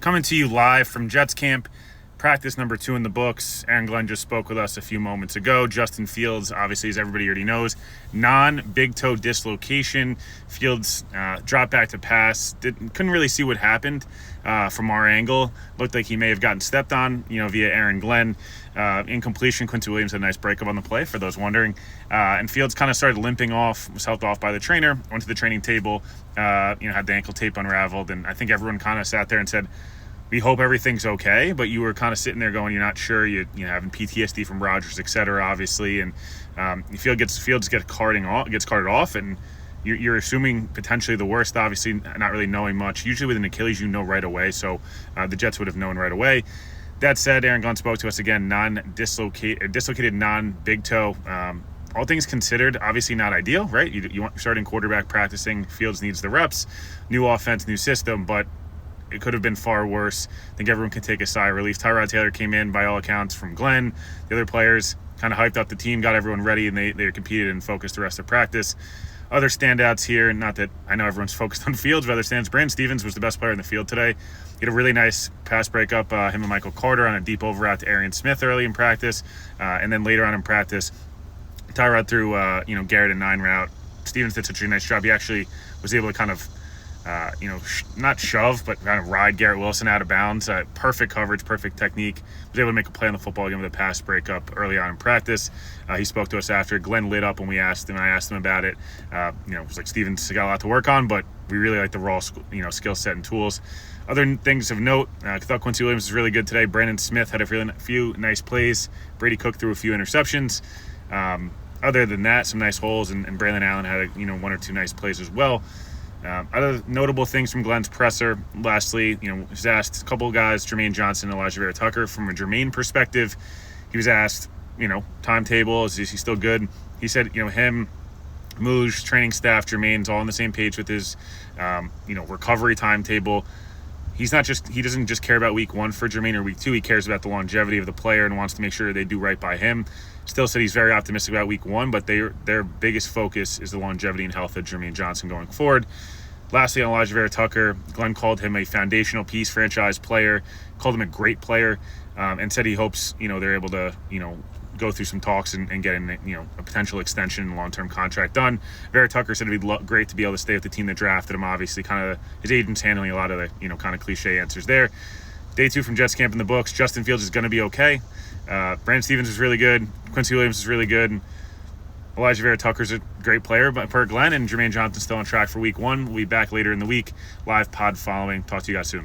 Coming to you live from Jets camp, practice number 2 in the books. Aaron Glenn just spoke with us a few moments ago. Justin Fields, obviously, as everybody already knows, non-big toe dislocation. Fields dropped back to pass. Couldn't really see what happened from our angle. Looked like he may have gotten stepped on, via Aaron Glenn. Incompletion. Quincy Williams had a nice breakup on the play, for those wondering. And Fields kind of started limping off, was helped off by the trainer, went to the training table, had the ankle tape unraveled. And I think everyone kind of sat there and said, we hope everything's okay, but you were kind of sitting there going, you're not sure, you're having PTSD from Rodgers, etc., obviously, and Fields gets carted off, and you're assuming potentially the worst, obviously, not really knowing much. Usually with an Achilles, you know right away, so the Jets would have known right away. That said, Aaron Glenn spoke to us again, dislocated non-big toe. All things considered, obviously not ideal, right? You want your starting quarterback practicing. Fields needs the reps, new offense, new system, but it could have been far worse. I think everyone can take a sigh of relief. Tyrod Taylor came in, by all accounts, from Glenn. The other players kind of hyped up the team, got everyone ready, and they competed and focused the rest of practice. Other standouts here, not that I know everyone's focused on Fields, but other standouts. Brandon Stephens was the best player in the field today. He had a really nice pass breakup, him and Michael Carter on a deep over out to Arian Smith early in practice. And then later on in practice, Tyrod threw, Garrett a 9 route. Stephens did such a nice job. He actually was able to kind of not shove, but kind of ride Garrett Wilson out of bounds. Perfect coverage, perfect technique. Was able to make a play on the football game with a pass breakup early on in practice. He spoke to us after. Glenn lit up when I asked him about it. It was like, Stephens got a lot to work on, but we really like the raw, skill set and tools. Other things of note, I thought Quincy Williams was really good today. Brandon Smith had a few nice plays. Brady Cook threw a few interceptions. Other than that, some nice holes, and Braylon Allen had one or two nice plays as well. Other notable things from Glenn's presser, lastly, he was asked a couple of guys, Jermaine Johnson and Elijah Vera Tucker, from a Jermaine perspective. He was asked, timetable, is he still good? He said, him, Mooj, training staff, Jermaine's all on the same page with his, recovery timetable. He doesn't just care about week 1 for Jermaine or week 2. He cares about the longevity of the player and wants to make sure they do right by him. Still said he's very optimistic about week 1, but their biggest focus is the longevity and health of Jermaine Johnson going forward. Lastly, on Elijah Vera Tucker, Glenn called him a foundational piece, franchise player, called him a great player, and said he hopes, they're able to, go through some talks and get a potential extension and long-term contract done. Vera Tucker said it'd be great to be able to stay with the team that drafted him. Obviously, kind of his agent's handling a lot of the, kind of cliche answers there. Day 2 from Jets camp in the books. Justin Fields is going to be okay. Brandon Stephens is really good. Quincy Williams is really good. Elijah Vera Tucker's a great player, but per Glenn, and Jermaine Johnson's still on track for week 1. We'll be back later in the week. Live pod following. Talk to you guys soon.